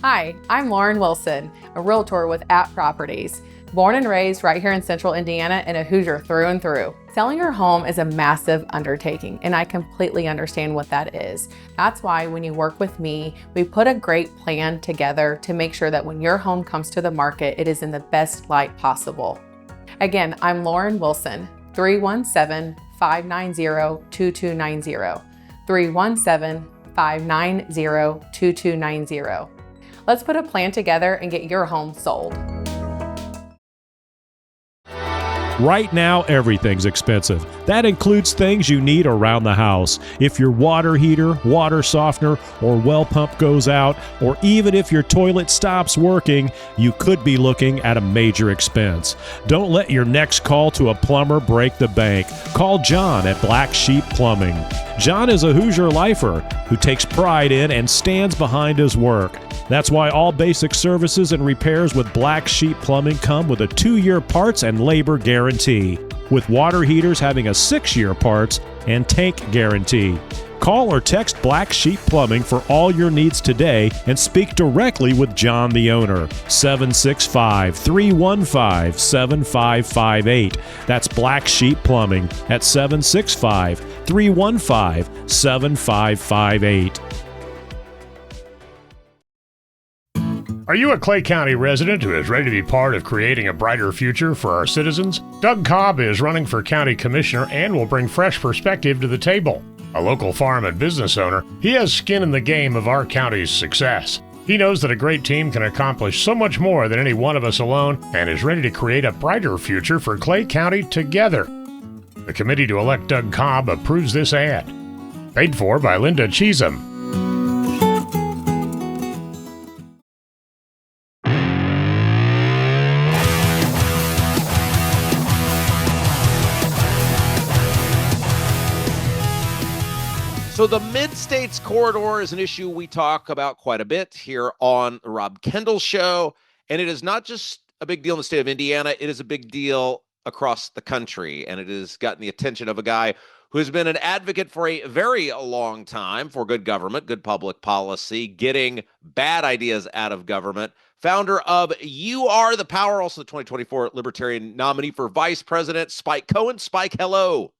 Hi, I'm Lauren Wilson, a realtor with App Properties. Born and raised right here in central Indiana and a Hoosier through and through. Selling your home is a massive undertaking, and I completely understand what that is. That's why when you work with me, we put a great plan together to make sure that when your home comes to the market, it is in the best light possible. Again, I'm Lauren Wilson, 317-590-2290. 317-590-2290. Let's put a plan together and get your home sold. Right now, everything's expensive. That includes things you need around the house. If your water heater, water softener, or well pump goes out, or even if your toilet stops working, you could be looking at a major expense. Don't let your next call to a plumber break the bank. Call John at Black Sheep Plumbing. John is a Hoosier lifer who takes pride in and stands behind his work. That's why all basic services and repairs with Black Sheep Plumbing come with a 2-year parts and labor guarantee, with water heaters having a 6-year parts and tank guarantee. Call or text Black Sheep Plumbing for all your needs today and speak directly with John, the owner. 765-315-7558. That's Black Sheep Plumbing at 765-315-7558. Are you a Clay County resident who is ready to be part of creating a brighter future for our citizens? Doug Cobb is running for county commissioner and will bring fresh perspective to the table. A local farm and business owner, he has skin in the game of our county's success. He knows that a great team can accomplish so much more than any one of us alone and is ready to create a brighter future for Clay County together. The committee to elect Doug Cobb approves this ad. Paid for by Linda Cheesam. So the Midstates Corridor is an issue we talk about quite a bit here on the Rob Kendall Show, and it is not just a big deal in the state of Indiana, it is a big deal across the country, and it has gotten the attention of a guy who has been an advocate for a very long time for good government, good public policy, getting bad ideas out of government. Founder of You Are the Power, also the 2024 Libertarian nominee for vice president, Spike Cohen. Spike, hello.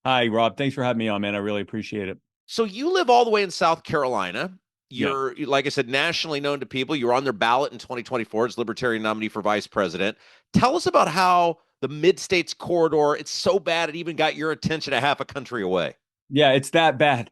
Hi, Rob. Thanks for having me on, man. I really appreciate it. So you live all the way in South Carolina. You're, like I said, nationally known to people. You're on their ballot in 2024 as Libertarian nominee for vice president. Tell us about how the Midstates Corridor, it's so bad it even got your attention a half a country away. Yeah, it's that bad.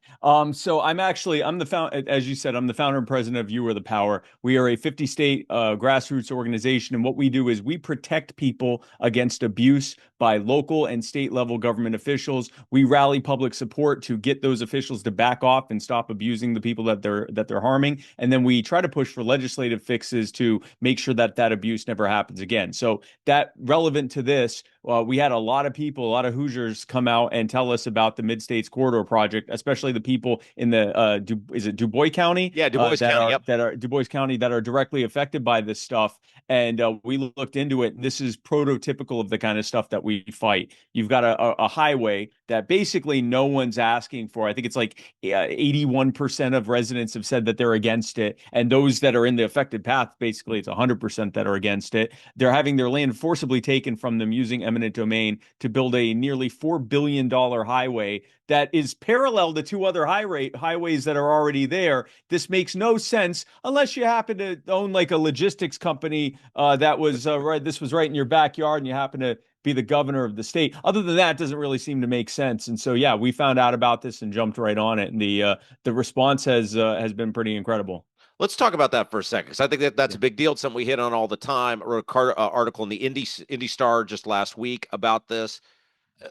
So I'm the founder, as you said, I'm the founder and president of You Are the Power. We are a 50-state grassroots organization, and what we do is we protect people against abuse by local and state level government officials. We rally public support to get those officials to back off and stop abusing the people that they're harming, and then we try to push for legislative fixes to make sure that that abuse never happens again. So that relevant to this, we had a lot of people, a lot of Hoosiers come out and tell us about the Midstates Corridor project, especially the people in the Du Bois County? Yeah, Du Bois County, that are Du Bois County that are directly affected by this stuff. And we looked into it. This is prototypical of the kind of stuff that we fight. You've got a highway that basically no one's asking for. I think it's like 81% of residents have said that they're against it. And those that are in the affected path, basically it's 100% that are against it. They're having their land forcibly taken from them using eminent domain to build a nearly $4 billion highway that is parallel to 2 other highways that are already there. This makes no sense unless you happen to own like a logistics company that was right. This was right in your backyard, and you happen to be the governor of the state. Other than that, it doesn't really seem to make sense. And so, yeah, we found out about this and jumped right on it. And the response has been pretty incredible. Let's talk about that for a second, because I think that's a big deal. It's something we hit on all the time. I wrote an article in the Indy Star just last week about this.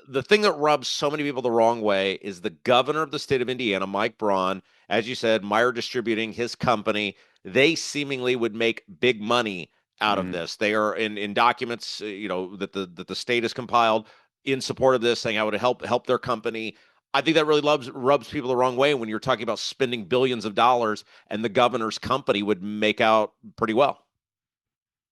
The thing that rubs so many people the wrong way is the governor of the state of Indiana, Mike Braun, as you said, Meyer Distributing, his company, they seemingly would make big money out of this. They are in documents, that the state has compiled in support of this, saying I would help their company. I think that really rubs people the wrong way when you're talking about spending billions of dollars, and the governor's company would make out pretty well.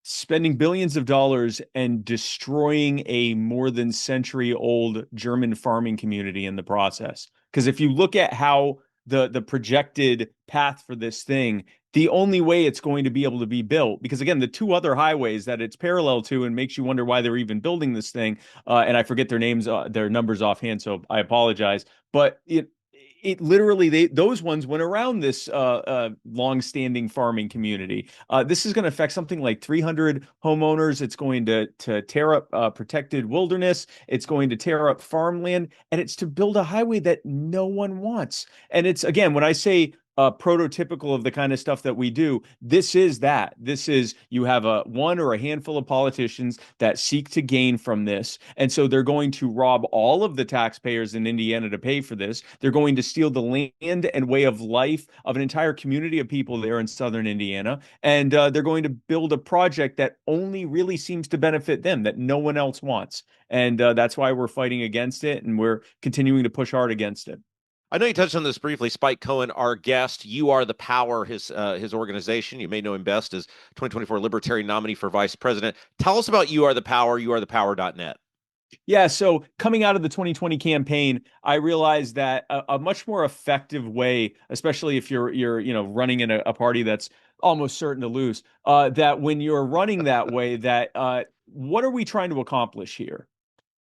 Spending billions of dollars and destroying a more than century-old German farming community in the process. Because if you look at how the projected path for this thing, the only way it's going to be able to be built, because again, the two other highways that it's parallel to and makes you wonder why they're even building this thing, and I forget their names, their numbers offhand, so I apologize, but it literally, those ones went around this long-standing farming community. This is going to affect something like 300 homeowners. It's going to tear up protected wilderness. It's going to tear up farmland, and it's to build a highway that no one wants. And it's, again, when I say prototypical of the kind of stuff that we do, this is that. This is, you have one or a handful of politicians that seek to gain from this. And so they're going to rob all of the taxpayers in Indiana to pay for this. They're going to steal the land and way of life of an entire community of people there in southern Indiana. And they're going to build a project that only really seems to benefit them, that no one else wants. And that's why we're fighting against it, and we're continuing to push hard against it. I know you touched on this briefly. Spike Cohen, our guest. You Are the Power, his organization. You may know him best as 2024 Libertarian nominee for vice president. Tell us about You Are the Power, youarethepower.net. Yeah, so coming out of the 2020 campaign, I realized that a much more effective way, especially if you're running in a party that's almost certain to lose, that when you're running that way, that what are we trying to accomplish here?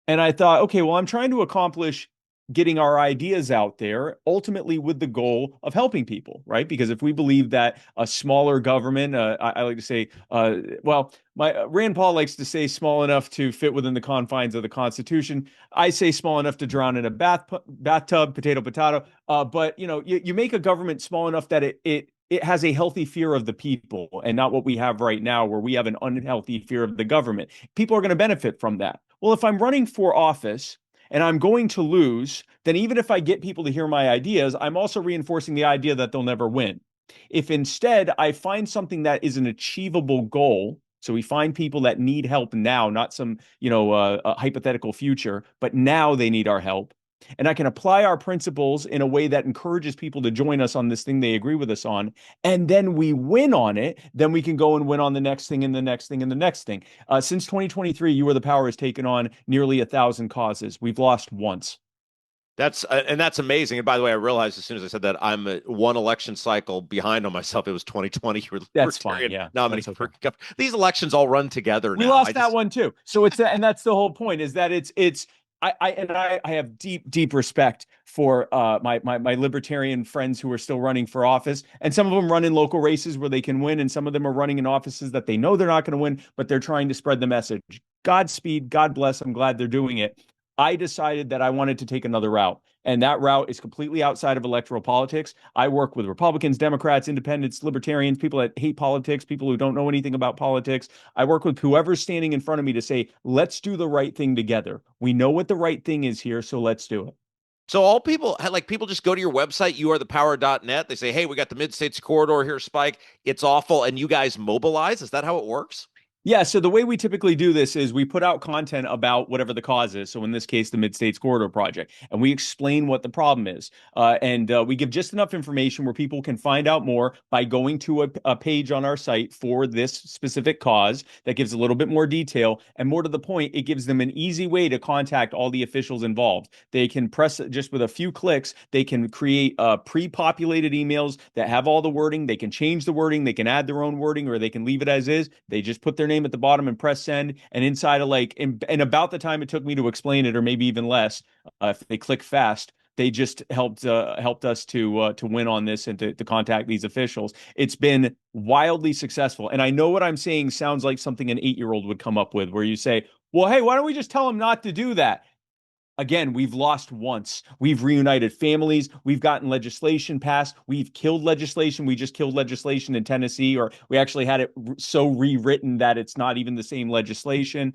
And I thought, okay, well, I'm trying to accomplish getting our ideas out there, ultimately with the goal of helping people, right? Because if we believe that a smaller government, I like to say, Rand Paul likes to say small enough to fit within the confines of the Constitution. I say small enough to drown in a bathtub, potato. But you make a government small enough that it has a healthy fear of the people, and not what we have right now, where we have an unhealthy fear of the government. People are going to benefit from that. Well, if I'm running for office and I'm going to lose, then even if I get people to hear my ideas, I'm also reinforcing the idea that they'll never win. If instead I find something that is an achievable goal, so we find people that need help now, not some, a hypothetical future, but now they need our help, and I can apply our principles in a way that encourages people to join us on this thing they agree with us on, and then we win on it, then we can go and win on the next thing and the next thing and the next thing. Since 2023, You Are the Power has taken on nearly 1,000 causes. We've lost once. That's amazing. And by the way, I realized as soon as I said that I'm one election cycle behind on myself. It was 2020. You were that's fine. Yeah, nominee for governor. These elections all run together. We lost that one too. So and that's the whole point, is that it's. I have deep respect for my libertarian friends who are still running for office, and some of them run in local races where they can win, and some of them are running in offices that they know they're not going to win, but they're trying to spread the message. Godspeed, God bless. I'm glad they're doing it. I decided that I wanted to take another route, and that route is completely outside of electoral politics. I work with Republicans, Democrats, independents, libertarians, people that hate politics, people who don't know anything about politics. I work with whoever's standing in front of me to say, let's do the right thing together. We know what the right thing is here, so let's do it. So all people just go to your website, youarethepower.net. They say, hey, we got the Midstates Corridor here, Spike. It's awful. And you guys mobilize. Is that how it works? Yeah, so the way we typically do this is we put out content about whatever the cause is. So in this case, the Midstates Corridor project, and we explain what the problem is. And we give just enough information where people can find out more by going to a page on our site for this specific cause that gives a little bit more detail. And more to the point, it gives them an easy way to contact all the officials involved. They can press, just with a few clicks, they can create pre-populated emails that have all the wording. They can change the wording. They can add their own wording, or they can leave it as is. They just put their name at the bottom and press send, and inside of in about the time it took me to explain it, or maybe even less, if they click fast, they just helped us to win on this and to contact these officials. It's been wildly successful, and I know what I'm saying sounds like something an 8-year-old would come up with, where you say, well, hey, why don't we just tell them not to do that? Again, we've lost once. We've reunited families. We've gotten legislation passed. We've killed legislation. We just killed legislation in Tennessee, or we actually had it so rewritten that it's not even the same legislation.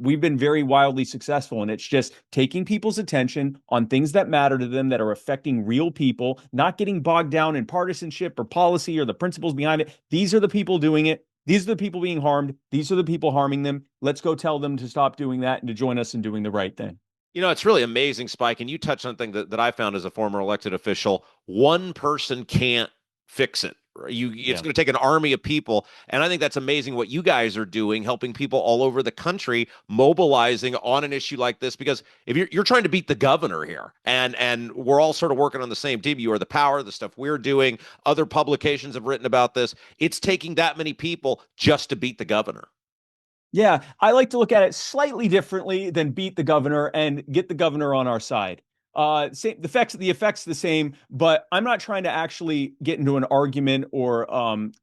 We've been very wildly successful, and it's just taking people's attention on things that matter to them, that are affecting real people, not getting bogged down in partisanship or policy or the principles behind it. These are the people doing it. These are the people being harmed. These are the people harming them. Let's go tell them to stop doing that and to join us in doing the right thing. It's really amazing, Spike, and you touched on something that I found as a former elected official. One person can't fix it. It's going to take an army of people. And I think that's amazing what you guys are doing, helping people all over the country, mobilizing on an issue like this, because if you're trying to beat the governor here, and we're all sort of working on the same team. You are the power, the stuff we're doing, other publications have written about this. It's taking that many people just to beat the governor. Yeah, I like to look at it slightly differently than beat the governor and get the governor on our side. The effect's the same, but I'm not trying to actually get into an argument or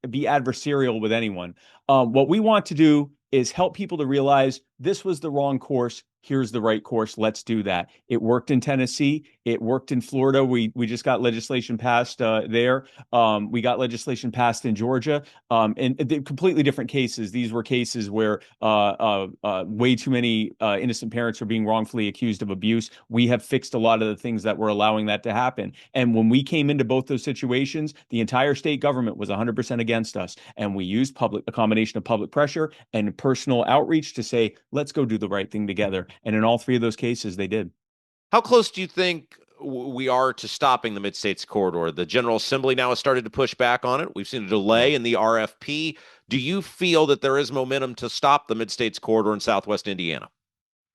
be adversarial with anyone. What we want to do is help people to realize this was the wrong course. Here's the right course. Let's do that. It worked in Tennessee. It worked in Florida. We just got legislation passed there. We got legislation passed in Georgia. And completely different cases. These were cases where way too many innocent parents are being wrongfully accused of abuse. We have fixed a lot of the things that were allowing that to happen. And when we came into both those situations, the entire state government was 100% against us. And we used a combination of public pressure and personal outreach to say, let's go do the right thing together. And in all three of those cases, they did. How close do you think we are to stopping the Midstates Corridor? The General Assembly now has started to push back on it. We've seen a delay in the RFP. Do you feel that there is momentum to stop the Midstates Corridor in Southwest Indiana?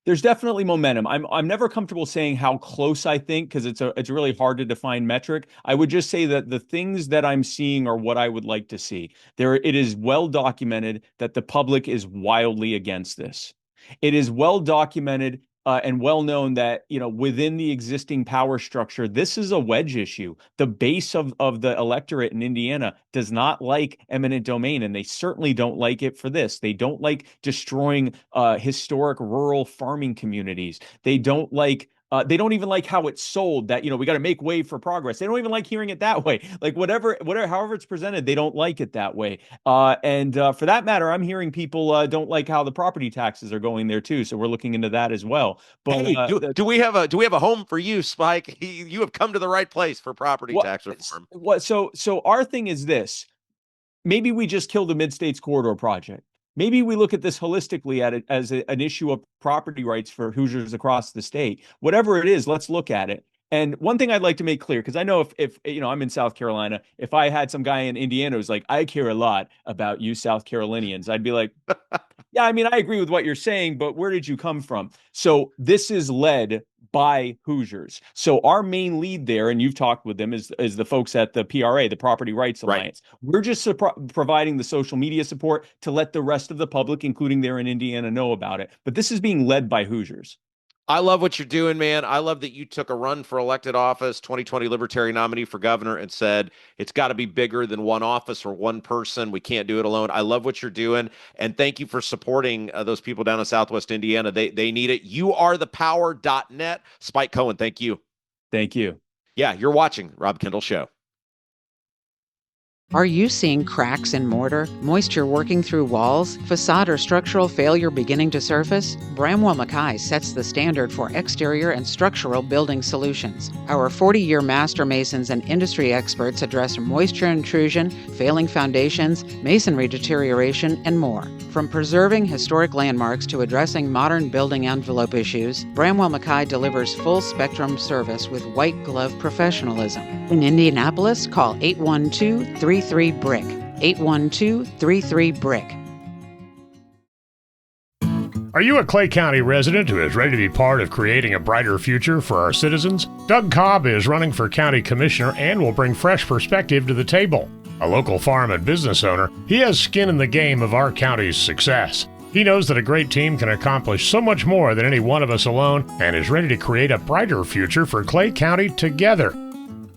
There's definitely momentum. I'm never comfortable saying how close I think, because it's a really hard to define metric. I would just say that the things that I'm seeing are what I would like to see. It is well documented that the public is wildly against this. It is well documented and well known that, within the existing power structure, this is a wedge issue. The base of the electorate in Indiana does not like eminent domain, and they certainly don't like it for this. They don't like destroying historic rural farming communities. They don't like they don't even like how it's sold, that, we got to make way for progress. They don't even like hearing it that way. Like however it's presented, they don't like it that way. And for that matter, I'm hearing people don't like how the property taxes are going there too. So we're looking into that as well. But hey, do we have a home for you, Spike? You have come to the right place for property tax reform. So our thing is this: maybe we just kill the Midstates Corridor project. Maybe we look at this holistically at it as an issue of property rights for Hoosiers across the state. Whatever it is, let's look at it. And one thing I'd like to make clear, because I know if I'm in South Carolina, if I had some guy in Indiana who's like, I care a lot about you South Carolinians, I'd be like, yeah, I mean, I agree with what you're saying, but where did you come from? So this is led by Hoosiers. So our main lead there, and you've talked with them, is the folks at the PRA, the Property Rights Alliance. Right. We're just providing the social media support to let the rest of the public, including there in Indiana, know about it. But this is being led by Hoosiers. I love what you're doing, man. I love that you took a run for elected office, 2020 Libertarian nominee for governor, and said it's got to be bigger than one office or one person. We can't do it alone. I love what you're doing, and thank you for supporting those people down in Southwest Indiana. They need it. YouAreThePower.net. Spike Cohen, thank you. Thank you. Yeah, you're watching Rob Kendall Show. Are you seeing cracks in mortar, moisture working through walls, facade or structural failure beginning to surface? Bramwell Mackay sets the standard for exterior and structural building solutions. Our 40-year master masons and industry experts address moisture intrusion, failing foundations, masonry deterioration, and more. From preserving historic landmarks to addressing modern building envelope issues, Bramwell Mackay delivers full-spectrum service with white-glove professionalism. In Indianapolis, call 812-33-BRICK. 812-33-BRICK. Are you a Clay County resident who is ready to be part of creating a brighter future for our citizens? Doug Cobb is running for county commissioner and will bring fresh perspective to the table. A local farm and business owner, he has skin in the game of our county's success. He knows that a great team can accomplish so much more than any one of us alone and is ready to create a brighter future for Clay County together.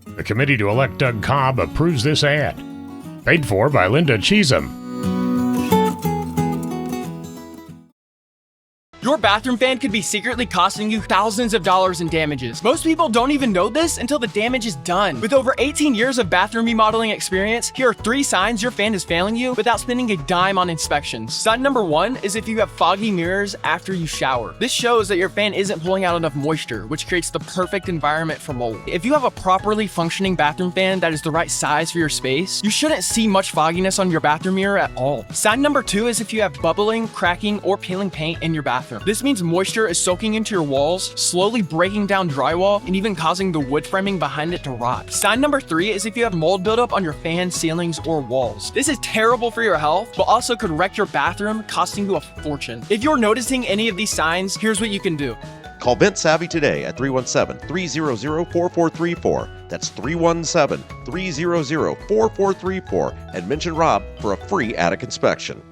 The committee to elect Doug Cobb approves this ad. Paid for by Linda Cheesem. Your bathroom fan could be secretly costing you thousands of dollars in damages. Most people don't even know this until the damage is done. With over 18 years of bathroom remodeling experience, here are 3 signs your fan is failing you without spending a dime on inspections. Sign number 1 is if you have foggy mirrors after you shower. This shows that your fan isn't pulling out enough moisture, which creates the perfect environment for mold. If you have a properly functioning bathroom fan that is the right size for your space, you shouldn't see much fogginess on your bathroom mirror at all. Sign number 2 is if you have bubbling, cracking, or peeling paint in your bathroom. bathroom. This means moisture is soaking into your walls, slowly breaking down drywall, and even causing the wood framing behind it to rot. Sign number 3 is if you have mold buildup on your fan, ceilings, or walls. This is terrible for your health, but also could wreck your bathroom, costing you a fortune. If you're noticing any of these signs, here's what you can do. Call Vent Savvy today at 317-300-4434. That's 317-300-4434 and mention Rob for a free attic inspection.